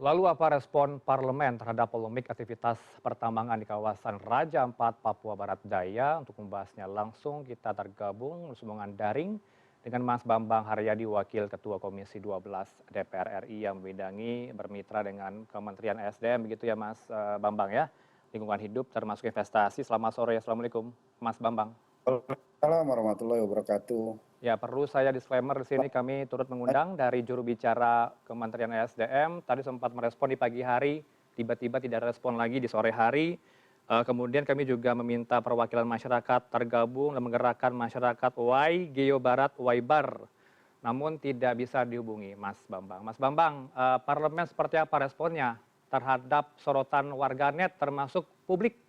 Lalu apa respon parlemen terhadap polemik aktivitas pertambangan di kawasan Raja Ampat, Papua Barat Daya? Untuk membahasnya langsung kita tergabung sambungan daring dengan Mas Bambang Haryadi, Wakil Ketua Komisi 12 DPR RI yang membidangi bermitra dengan Kementerian SDM, begitu ya Mas Bambang ya, lingkungan hidup termasuk investasi. Selamat sore, Assalamualaikum Mas Bambang. Waalaikumsalam warahmatullahi wabarakatuh. Ya, perlu saya disclaimer di sini kami turut mengundang dari juru bicara Kementerian SDM. Tadi sempat merespon di pagi hari, tiba-tiba tidak respon lagi di sore hari. Kemudian kami juga meminta perwakilan masyarakat tergabung dan menggerakkan masyarakat Y Geo Barat Waibar. Namun tidak bisa dihubungi Mas Bambang. Mas Bambang, parlemen seperti apa responnya terhadap sorotan warganet termasuk publik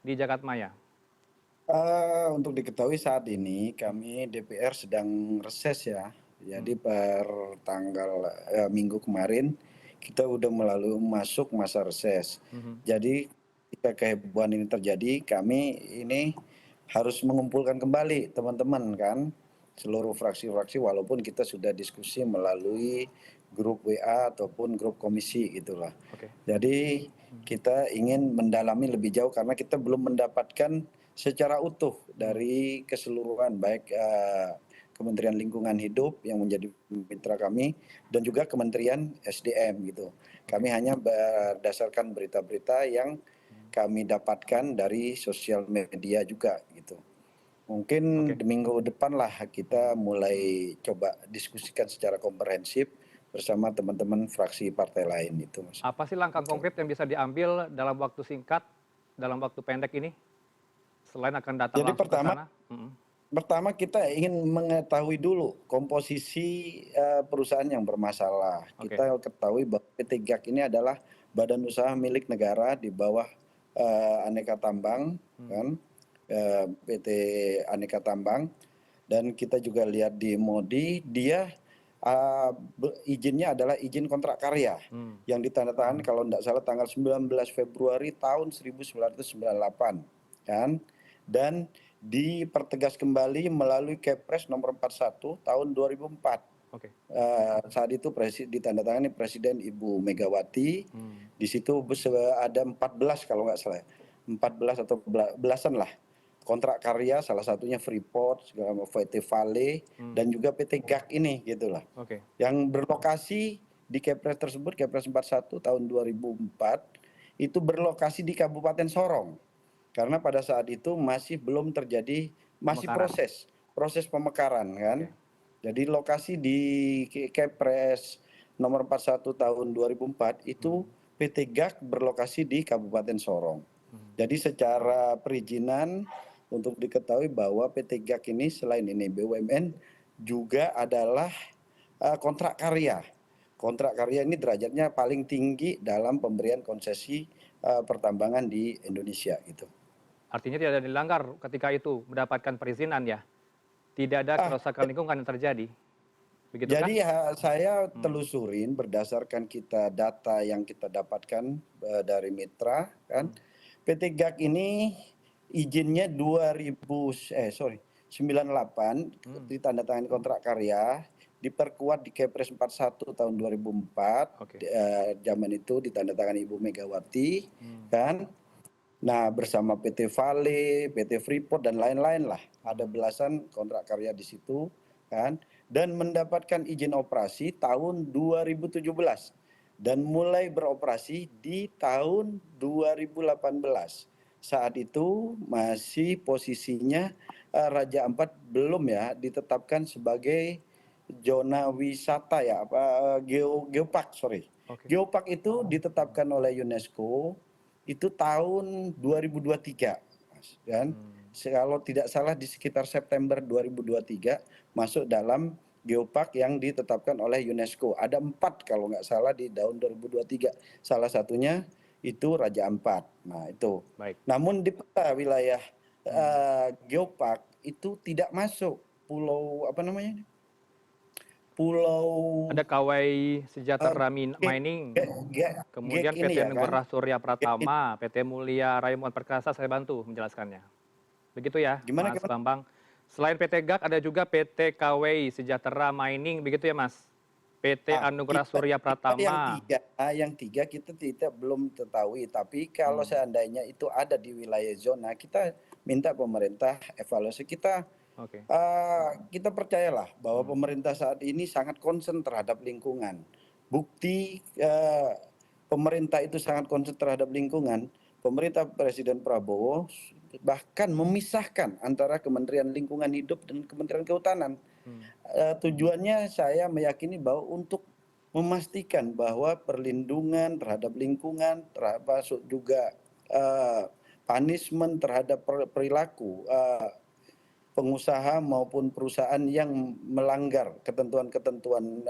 di Jagadmaya? Untuk diketahui saat ini kami DPR sedang reses ya. Jadi per tanggal minggu kemarin kita udah masuk masa reses. Mhm. Jadi ketika kehebohan ini terjadi, kami ini harus mengumpulkan kembali teman-teman kan, seluruh fraksi-fraksi walaupun kita sudah diskusi melalui grup WA ataupun grup komisi gitulah. Oke. Jadi kita ingin mendalami lebih jauh karena kita belum mendapatkan secara utuh dari keseluruhan baik Kementerian Lingkungan Hidup yang menjadi mitra kami dan juga Kementerian SDM gitu. Oke. Kami hanya berdasarkan berita-berita yang kami dapatkan dari sosial media juga gitu. Mungkin Oke. di minggu depan lah kita mulai coba diskusikan secara komprehensif bersama teman-teman fraksi partai lain itu, Mas. Apa sih langkah Gitu. konkret yang bisa diambil dalam waktu singkat, dalam waktu pendek ini, selain akan datang Jadi langsung ke pertama sana? Mhm. pertama kita ingin mengetahui dulu komposisi perusahaan yang bermasalah. Oke. Kita ketahui bahwa PT GAK ini adalah badan usaha milik negara di bawah Aneka Tambang kan, PT Aneka Tambang, dan kita juga lihat di MODI dia izinnya adalah izin kontrak karya Mmm. yang ditandatangani kalau tidak salah tanggal 19 Februari tahun 1998 kan, dan dipertegas kembali melalui Kepres nomor 41 tahun 2004. Oke. Saat itu ditandatangani Presiden Ibu Megawati. Mmm. Di situ ada 14 kalau nggak salah, 14 atau belasan lah kontrak karya, salah satunya Freeport, PT Vale, Mmm. dan juga PT GAK ini gitulah. Oke. Yang berlokasi di Kepres tersebut, Kepres 41 tahun 2004, itu berlokasi di Kabupaten Sorong. Karena pada saat itu masih belum terjadi, masih Pemekaran. proses pemekaran kan. Oke. Jadi lokasi di Kepres nomor 41 tahun 2004 itu Mmm. PT GAK berlokasi di Kabupaten Sorong. Mhm. Jadi secara perizinan untuk diketahui bahwa PT GAK ini selain ini BUMN juga adalah kontrak karya. Kontrak karya ini derajatnya paling tinggi dalam pemberian konsesi pertambangan di Indonesia gitu. Artinya tidak ada dilanggar ketika itu mendapatkan perizinan ya? Tidak ada Ah, kerusakan lingkungan yang terjadi, begitukah? jadi saya Mmm. telusurin berdasarkan kita data yang kita dapatkan dari mitra kan. Mmm. PT GAK ini izinnya 98 Mmm. ditandatangani kontrak karya, diperkuat di Kepres 41 tahun 2004, Oke. zaman itu ditandatangani Ibu Megawati Mmm. kan. Nah, bersama PT Vale, PT Freeport dan lain-lain lah. Ada Mmm. belasan kontrak karya di situ kan, dan mendapatkan izin operasi tahun 2017 dan mulai beroperasi di tahun 2018. Saat itu masih posisinya Raja Ampat belum ya ditetapkan sebagai zona wisata ya, geopark, sorry. Oke. Geopark itu ditetapkan oleh UNESCO itu tahun 2023, Mas, dan Mmm. kalau tidak salah di sekitar September 2023 masuk dalam geopark yang ditetapkan oleh UNESCO. Ada 4 kalau nggak salah di tahun 2023. Salah satunya itu Raja Ampat. Nah itu. Baik. Namun di peta wilayah Mmm. geopark itu tidak masuk pulau apa namanya? Pulau Ada Kawai uh, Sejahtera Gek, Mining, Gek, Gek, Gek kemudian ini PT ya kan? Negara Surya Gek, Pratama, PT Mulia Raimon Perkasa, saya bantu menjelaskannya. Begitu ya, gimana Mas gimana? Bambang. Selain PT GAK ada juga PT Kawai Sejahtera Mining, begitu ya, Mas? PT Anugerah Surya Pratama. Yang tiga kita tidak belum ketahui, tapi kalau seandainya itu ada di wilayah zona, kita minta pemerintah evaluasi. Oke. Kita percayalah bahwa pemerintah saat ini sangat concern terhadap lingkungan. Bukti pemerintah itu sangat concern terhadap lingkungan. Pemerintah Presiden Prabowo bahkan memisahkan antara Kementerian Lingkungan Hidup dan Kementerian Kehutanan. Tujuannya saya meyakini bahwa untuk memastikan bahwa perlindungan terhadap lingkungan, termasuk juga punishment terhadap perilaku pengusaha maupun perusahaan yang melanggar ketentuan-ketentuan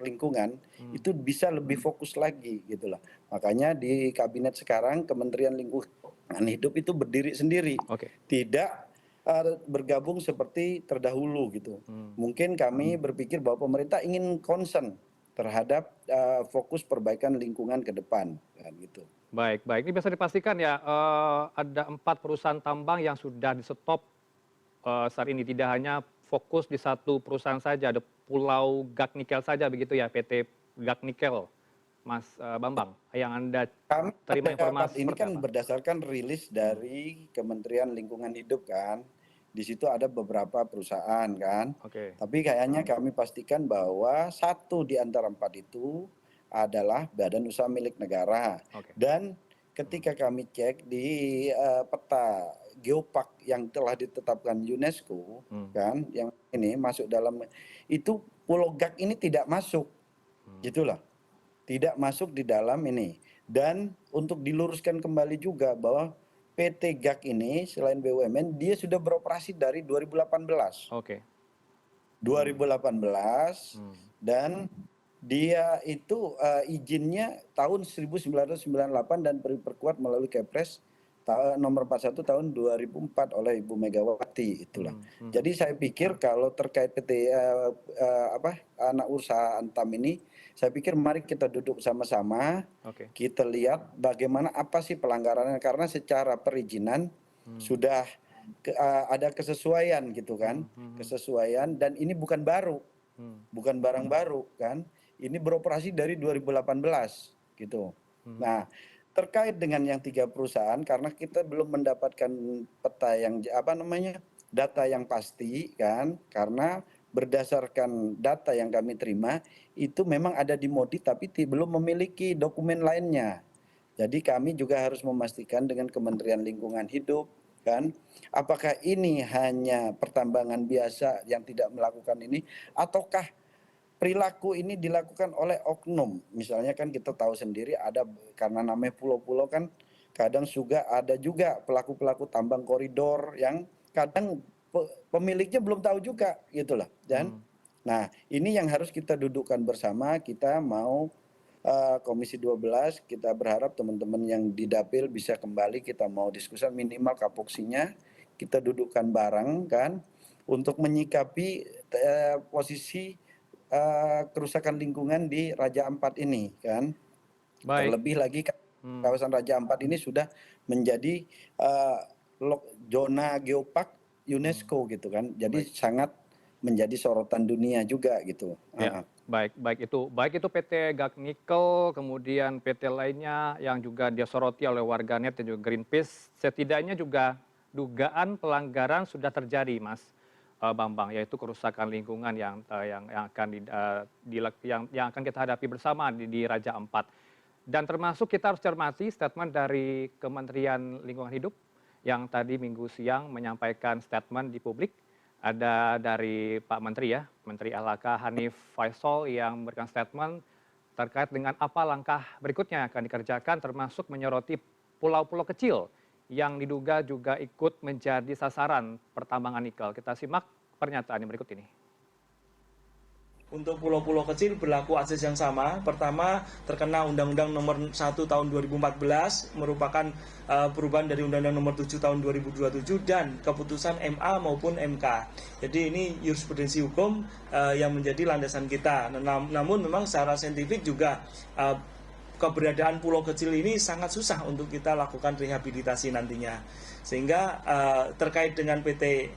lingkungan itu bisa lebih fokus lagi gitulah. Makanya di kabinet sekarang Kementerian Lingkungan Hidup itu berdiri sendiri, tidak bergabung seperti terdahulu gitu. Mungkin kami berpikir bahwa pemerintah ingin concern terhadap fokus perbaikan lingkungan ke depan, kan gitu. Baik, baik. Ini bisa dipastikan ya, ada 4 perusahaan tambang yang sudah di-stop saat ini, tidak hanya fokus di satu perusahaan saja, ada Pulau Gak Nikel saja begitu ya, PT Gak Nikel, Mas Bambang, yang Anda terima informasi ini kan berdasarkan rilis dari Kementerian Lingkungan Hidup kan, di situ ada beberapa perusahaan kan, tapi kayaknya kami pastikan bahwa satu di antara 4 itu adalah badan usaha milik negara. Dan ketika kami cek di peta geopark yang telah ditetapkan UNESCO kan, yang ini masuk dalam itu, Pulau Gak ini tidak masuk, gitulah, tidak masuk di dalam ini. Dan untuk diluruskan kembali juga bahwa PT Gak ini selain BUMN dia sudah beroperasi dari 2018. 2018 dan dia itu izinnya tahun 1998 dan diperkuat melalui Kepres nomor 41 tahun 2004 oleh Ibu Megawati itulah. Jadi saya pikir kalau terkait PT anak usaha Antam ini, saya pikir mari kita duduk sama-sama, kita lihat bagaimana apa sih pelanggarannya, karena secara perizinan sudah ada kesesuaian gitu kan, kesesuaian, dan ini bukan baru, bukan barang baru kan, ini beroperasi dari 2018 gitu. Nah, terkait dengan yang 3 perusahaan, karena kita belum mendapatkan peta yang data yang pasti kan, karena berdasarkan data yang kami terima itu memang ada di Modi tapi belum memiliki dokumen lainnya. Jadi kami juga harus memastikan dengan Kementerian Lingkungan Hidup kan, apakah ini hanya pertambangan biasa yang tidak melakukan ini, ataukah perilaku ini dilakukan oleh oknum. Misalnya kan kita tahu sendiri ada, karena namanya pulau-pulau kan kadang juga ada juga pelaku-pelaku tambang koridor yang kadang pemiliknya belum tahu juga gitulah. Dan nah ini yang harus kita dudukkan bersama. Kita mau Komisi 12, kita berharap teman-teman yang di Dapil bisa kembali, kita mau diskusi minimal kapoksinya kita dudukkan bareng kan, untuk menyikapi posisi kerusakan lingkungan di Raja Ampat ini kan. Terlebih lagi kawasan Raja Ampat ini sudah menjadi zona geopark UNESCO gitu kan. Jadi sangat menjadi sorotan dunia juga gitu. Baik itu PT Gak Nikel, kemudian PT lainnya yang juga disoroti oleh warganet dan juga Greenpeace, setidaknya juga dugaan pelanggaran sudah terjadi, Mas Bambang, yaitu kerusakan lingkungan yang akan kita hadapi bersama di Raja Ampat. Dan termasuk kita harus cermati statement dari Kementerian Lingkungan Hidup yang tadi Minggu siang menyampaikan statement di publik. Ada dari Pak Menteri ya, Menteri LHK Hanif Faisal yang memberikan statement terkait dengan apa langkah berikutnya yang akan dikerjakan, termasuk menyoroti pulau-pulau kecil yang diduga juga ikut menjadi sasaran pertambangan nikel. Kita simak pernyataan yang berikut ini. Untuk pulau-pulau kecil berlaku azas yang sama. Pertama, terkena Undang-Undang Nomor 1 Tahun 2014, merupakan perubahan dari Undang-Undang Nomor 7 Tahun 2027 dan keputusan MA maupun MK. Jadi ini jurisprudensi hukum yang menjadi landasan kita. Namun memang secara saintifik juga keberadaan pulau kecil ini sangat susah untuk kita lakukan rehabilitasi nantinya. Sehingga terkait dengan PT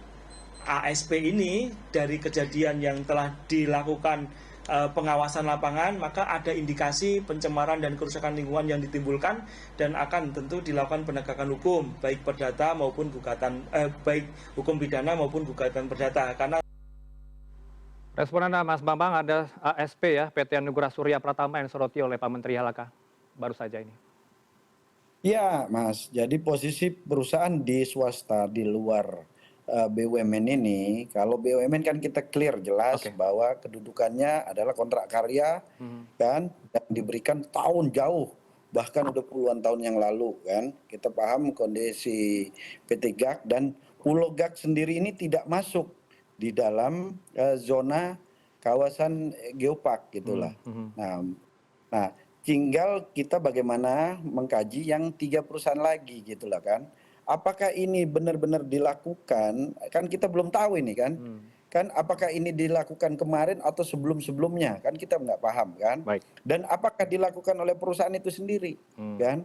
ASP ini, dari kejadian yang telah dilakukan pengawasan lapangan, maka ada indikasi pencemaran dan kerusakan lingkungan yang ditimbulkan dan akan tentu dilakukan penegakan hukum, baik perdata maupun gugatan, baik hukum pidana maupun gugatan perdata. Karena Respon Anda, Mas Bambang, ada ASP ya, PT Anugerah Surya Pratama yang disoroti oleh Pak Menteri LHK baru saja ini. Ya, Mas. Jadi posisi perusahaan di swasta di luar BUMN ini, kalau BUMN kan kita clear jelas Oke. bahwa kedudukannya adalah kontrak karya Mhm. kan yang diberikan tahun jauh bahkan udah puluhan tahun yang lalu kan. Kita paham kondisi PT GAK dan Pulau GAK sendiri ini tidak masuk di dalam zona kawasan geopark gitulah. Mhm. Nah, nah tinggal kita bagaimana mengkaji yang 3 perusahaan lagi gitu lah kan. Apakah ini benar-benar dilakukan, kan kita belum tahu ini kan. Hmm. Kan apakah ini dilakukan kemarin atau sebelum-sebelumnya, kan kita nggak paham kan. Baik. Dan apakah dilakukan oleh perusahaan itu sendiri Hmm. kan.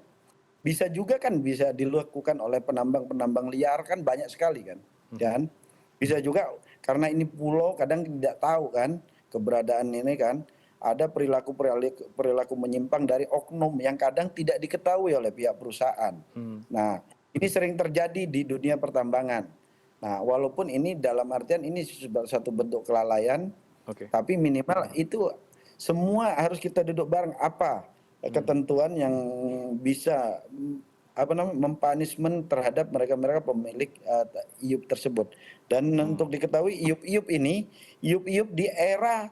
Bisa juga kan bisa dilakukan oleh penambang-penambang liar kan banyak sekali kan. Mhm. Dan bisa juga karena ini pulau kadang tidak tahu kan keberadaan ini kan. Ada perilaku menyimpang dari oknum yang kadang tidak diketahui oleh pihak perusahaan. Hmm. Nah, ini sering terjadi di dunia pertambangan. Nah, walaupun ini dalam artian ini satu bentuk kelalaian, Oke. tapi minimal itu semua harus kita duduk bareng apa ketentuan yang bisa mempanismen terhadap mereka-mereka pemilik IUP tersebut. Dan untuk diketahui IUP IUP di era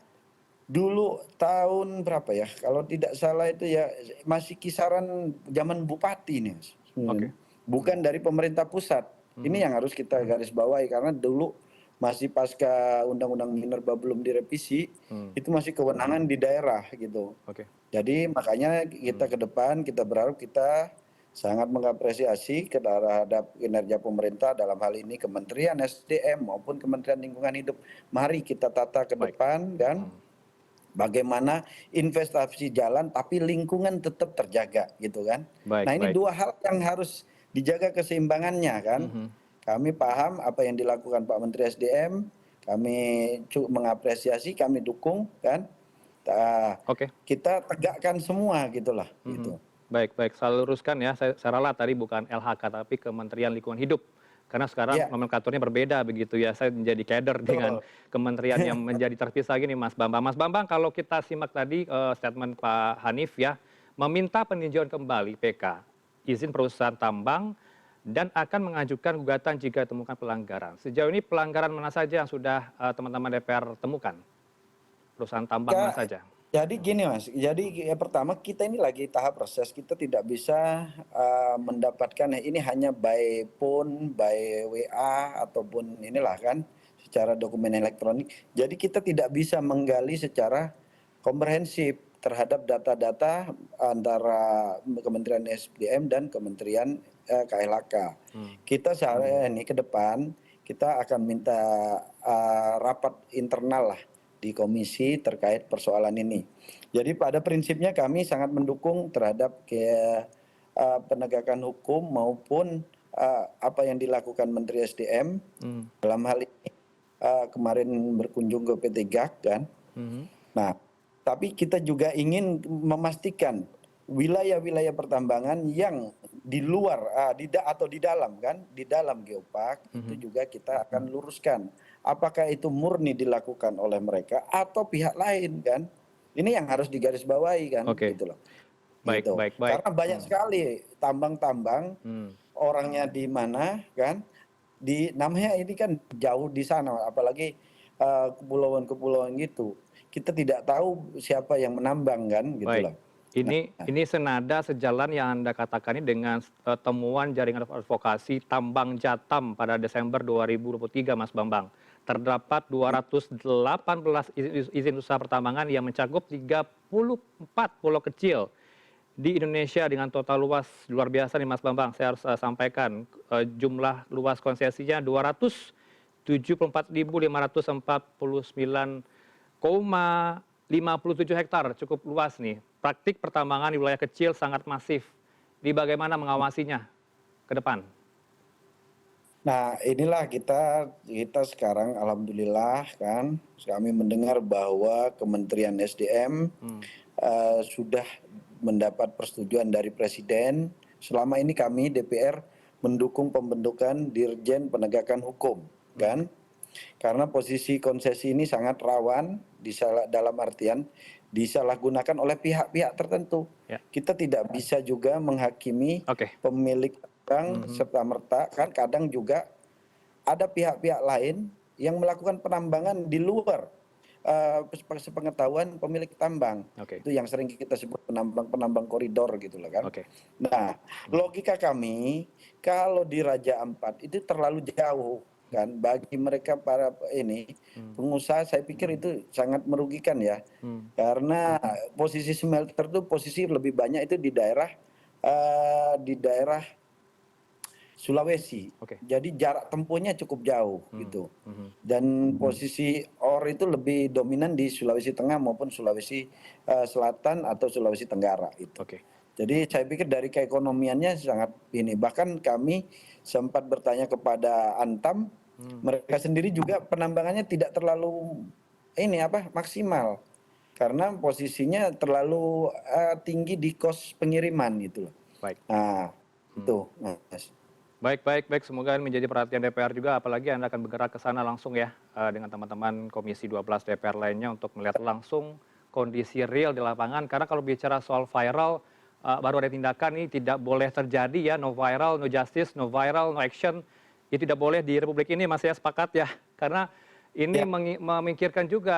dulu tahun berapa ya, kalau tidak salah itu ya masih kisaran zaman bupati nih, Mas. Oke. Bukan dari pemerintah pusat. Ini yang harus kita garis bawahi karena dulu masih pasca Undang-Undang Minerba belum direvisi, itu masih kewenangan di daerah gitu. Oke. Jadi makanya kita ke depan kita berharap kita sangat mengapresiasi terhadap kinerja pemerintah dalam hal ini Kementerian SDM maupun Kementerian Lingkungan Hidup. Mari kita tata ke Baik. depan kan. Bagaimana investasi jalan tapi lingkungan tetap terjaga gitu kan. Baik, Nah ini baik. dua hal yang harus dijaga keseimbangannya kan. Mhm. Kami paham apa yang dilakukan Pak Menteri SDM, kami mengapresiasi, kami dukung kan. Oke. Kita tegakkan semua gitulah Mhm. gitu. Baik, baik. Saya luruskan ya, saya ralat tadi bukan LHK tapi Kementerian Lingkungan Hidup. Karena sekarang Ya, nomenklaturnya berbeda begitu ya. Saya menjadi kader dengan betul. kementerian yang menjadi terpisah gini, Mas Bambang. Mas Bambang, kalau kita simak tadi statement Pak Hanif ya, meminta peninjauan kembali PK, izin perusahaan tambang, dan akan mengajukan gugatan jika ditemukan pelanggaran. Sejauh ini pelanggaran mana saja yang sudah teman-teman DPR temukan? Perusahaan tambang mana Ya, saja? jadi gini Mas, jadi pertama kita ini lagi tahap proses, kita tidak bisa mendapatkan ini hanya by phone, by WA ataupun inilah kan secara dokumen elektronik. Jadi kita tidak bisa menggali secara komprehensif terhadap data-data antara Kementerian SDM dan Kementerian KLHK. Kita ini ke depan kita akan minta rapat internal lah di komisi terkait persoalan ini. Jadi pada prinsipnya kami sangat mendukung terhadap penegakan hukum maupun apa yang dilakukan Menteri SDM dalam hal ini kemarin berkunjung ke PT GAK kan. Nah, tapi kita juga ingin memastikan wilayah-wilayah pertambangan yang di luar atau di dalam kan, di dalam geopark itu juga kita akan luruskan. Apakah itu murni dilakukan oleh mereka atau pihak lain kan? Ini yang harus digarisbawahi kan, Oke. gitu loh. Baik, Gitu. baik, baik. Karena banyak sekali tambang-tambang orangnya di mana kan? Namanya ini kan jauh di sana, apalagi kepulauan-kepulauan gitu. Kita tidak tahu siapa yang menambang kan, gitu Baik. loh. Ini senada sejalan yang Anda katakan ini dengan temuan jaringan advokasi tambang Jatam pada Desember 2023, Mas Bambang. Terdapat 218 izin usaha pertambangan yang mencakup 34 pulau kecil di Indonesia dengan total luas luar biasa nih Mas Bambang. Saya harus sampaikan jumlah luas konsesinya 274.549,57 hektar, cukup luas nih. Praktik pertambangan di wilayah kecil sangat masif. Di bagaimana mengawasinya ke depan? Nah, inilah kita kita sekarang alhamdulillah kan, kami mendengar bahwa Kementerian SDM Hmm, sudah mendapat persetujuan dari Presiden. Selama ini kami DPR mendukung pembentukan Dirjen Penegakan Hukum, kan? Karena posisi konsesi ini sangat rawan dalam artian disalahgunakan oleh pihak-pihak tertentu. ya, Kita tidak bisa juga menghakimi oke. pemilik tambang Mhm, serta-merta, kan kadang juga ada pihak-pihak lain yang melakukan penambangan di luar sepengetahuan pemilik tambang. oke, Itu yang sering kita sebut penambang-penambang koridor gitu loh kan. oke. Nah, Mhm, logika kami kalau di Raja Ampat itu terlalu jauh kan bagi mereka para ini hmm, pengusaha, saya pikir itu sangat merugikan ya. hmm, Karena posisi smelter itu posisi lebih banyak itu di daerah Sulawesi. oke. Jadi jarak tempuhnya cukup jauh Hmm, gitu. mhm, Dan posisi ore itu lebih dominan di Sulawesi Tengah maupun Sulawesi Selatan atau Sulawesi Tenggara itu. oke. Jadi saya pikir dari keekonomiannya sangat ini. Bahkan kami sempat bertanya kepada Antam, Hmm, mereka sendiri juga penambangannya tidak terlalu ini apa maksimal karena posisinya terlalu tinggi di kos pengiriman gitu loh. baik. Nah, Hmm. itu Mas. Baik, baik, baik. Semoga ini menjadi perhatian DPR juga, apalagi Anda akan bergerak ke sana langsung ya, dengan teman-teman Komisi 12 DPR lainnya untuk melihat langsung kondisi real di lapangan. Karena kalau bicara soal viral, baru ada tindakan ini tidak boleh terjadi ya, no viral, no justice, no viral, no action. Itu tidak boleh di Republik ini, Mas ya, sepakat ya. Karena ini Ya, memikirkan juga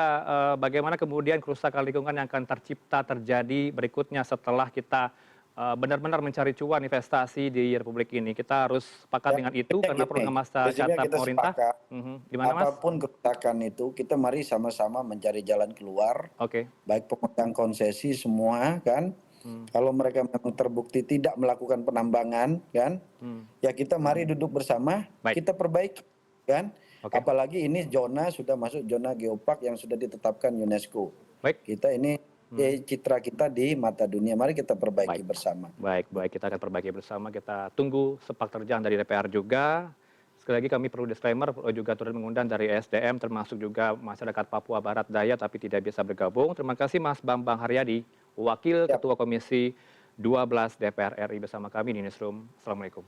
bagaimana kemudian kerusakan lingkungan yang akan tercipta terjadi berikutnya setelah kita benar-benar mencari cuan investasi di Republik ini. Kita harus sepakat ya, dengan itu prinsipnya karena gini, program masa prinsipnya syarikat kita pemerintah. sepakat, Mhm, gimana Mas? apapun kerusakan itu, kita mari sama-sama mencari jalan keluar, Oke. baik pemegang konsesi semua kan, Hmm, kalau mereka memang terbukti tidak melakukan penambangan kan, hmm. ya kita mari duduk bersama, Baik, kita perbaiki kan. oke. Apalagi ini zona sudah masuk zona geopark yang sudah ditetapkan UNESCO. Baik. Kita ini Hmm, citra kita di mata dunia, mari kita perbaiki baik. bersama. Baik, baik. Kita akan perbaiki bersama. Kita tunggu sepak terjang dari DPR juga. Sekali lagi kami perlu disclaimer, juga turut mengundang dari SDM, termasuk juga masyarakat Papua Barat Daya, tapi tidak bisa bergabung. Terima kasih Mas Bambang Haryadi, Wakil Ya. Ketua Komisi 12 DPR RI bersama kami di Newsroom. Assalamualaikum.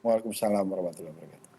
Waalaikumsalam warahmatullahi wabarakatuh.